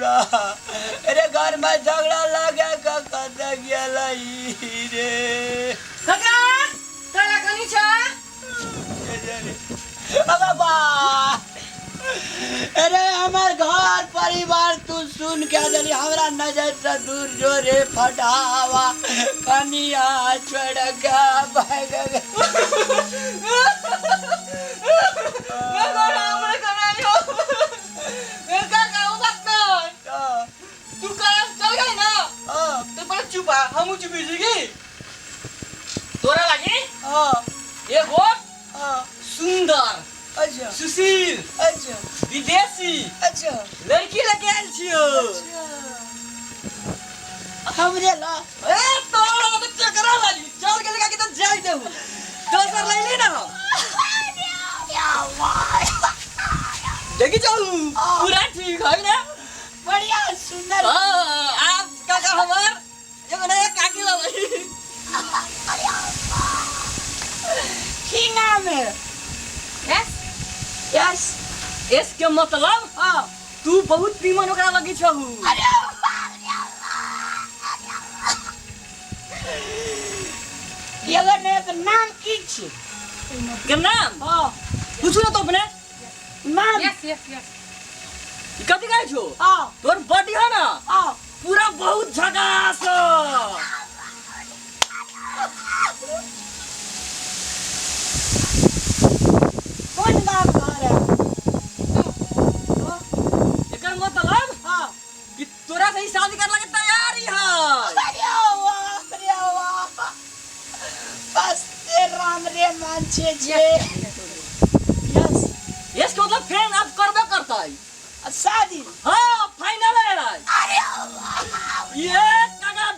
अरे घर में झगड़ा लगे काका दगियाला रे काका तला कनी छ बाबा अरे हमार घर परिवार तू सुन के जली हमरा नजर से दूर जो रे फटावा कनिया छोड़ के भाग तोरा लागी एगो सुंदर अच्छा सुशील अच्छा विदेशी अच्छा लड़की लेके आयल छियो हमरे ला ए तोरा तो चकरा लागी चल के लगा के तो जाई देहु दोसर ले ली ना देखी जाऊ पूरा ठीक है ना बढ़िया सुंदर आप काका हमार एगो नया काकी ला भाई की नाम है यस यस एस के मतलब हां तू बहुत नीमन ओकरा लगी छहु अरे ये ने के नाम की छी के नाम हां पूछू ना तो अपने नाम यस यस यस कथि कहै छो हां तोर बॉडी है ना हां पूरा बहुत झकास कौन गांव घर है एकर मतलब हां कि तोरा से ही शादी करला के तैयारी है अरे वाह बस ते राम रे मान छे जे यस यस के मतलब फैन आप करबे करता है शादी हां फाइनल है अरे ये काका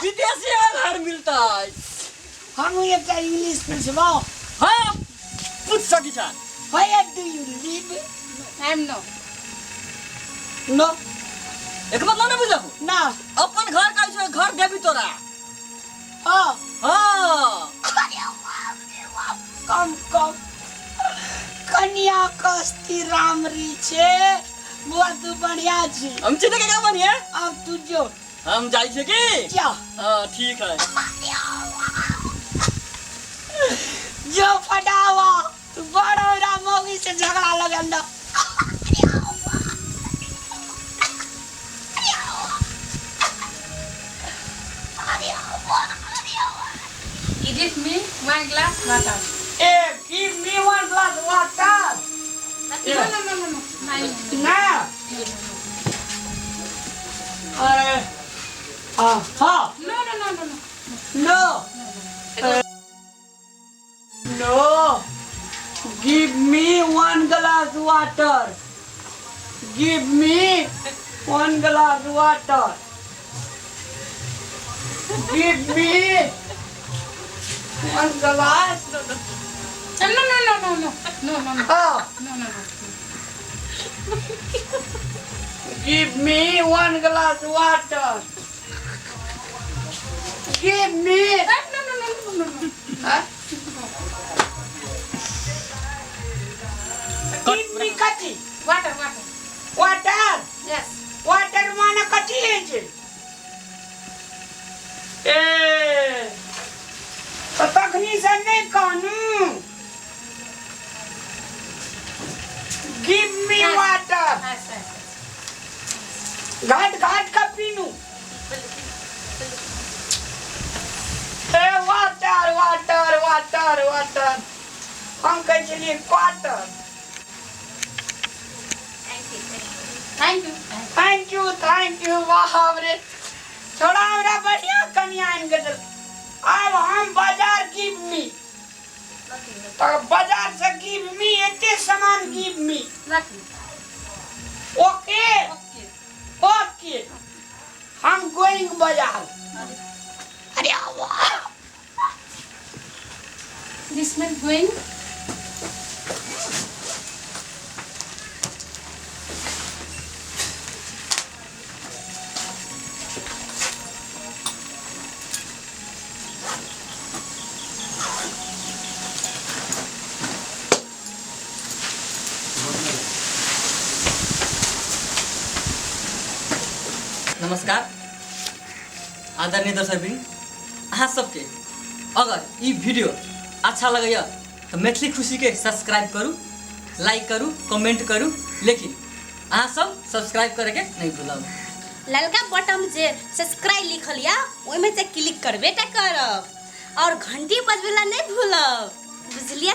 विदेशी में घर मिलता है हम ये का इंग्लिश पूछबो हां पूछ सकी छा Where do you live? I'm no No. एक मतलब ना बुझलहु ना अपन घर कहै छै घर देबी तोरा हां हां कम कम कन्या कस्ती रामरी छे बहुत बढ़िया छी हम चिन्ह के क्या बनिए अब तू जो हम जाई छे की जा हां ठीक है जो फटावा तू बड़ा रामोगी से झगड़ा लगल ना Give me one glass water. Hey, give me one glass water. No, no, no, no, no. Mine. Now. No, no, no, no, no. No. No. Give me one glass water. Give me one glass water. Give me one glass. No, no, no, no, no. No, no, no. Oh, No, no, no. give me one glass water. Give me. No, no, no, no, no, no. Huh? Give me kati. Water, water. Water. Yes. Water mana kati है ए तखनी से नहीं कानू give me water Yes, yes, yes. घाट घाट का पीनू ए वाटर वाटर वाटर वाटर हम कह चलिए quarter Thank you. Thank you वाह रे थोड़ा हमरा बढ़िया कन्या इन गदल अब हम बाजार गिव मी तो बाजार से गिव मी एते सामान give me Lucky. Okay Okay. Okay हम गोइंग बाजार अरे वाह This man going? नमस्कार आदरणीय दर्शकबिन अहाँ सबके अगर ई वीडियो अच्छा लगैया तो मैथिली खुशी के सब्सक्राइब करू, लाइक करू, कमेंट करू, लेकिन अहाँ सब सब्सक्राइब करे के नहीं भूलब। ललका बटन जे सब्सक्राइब लिखल या ओइमे से क्लिक करबे टा करब और घंटी बजबेला नहीं भूलब, बुझलिया।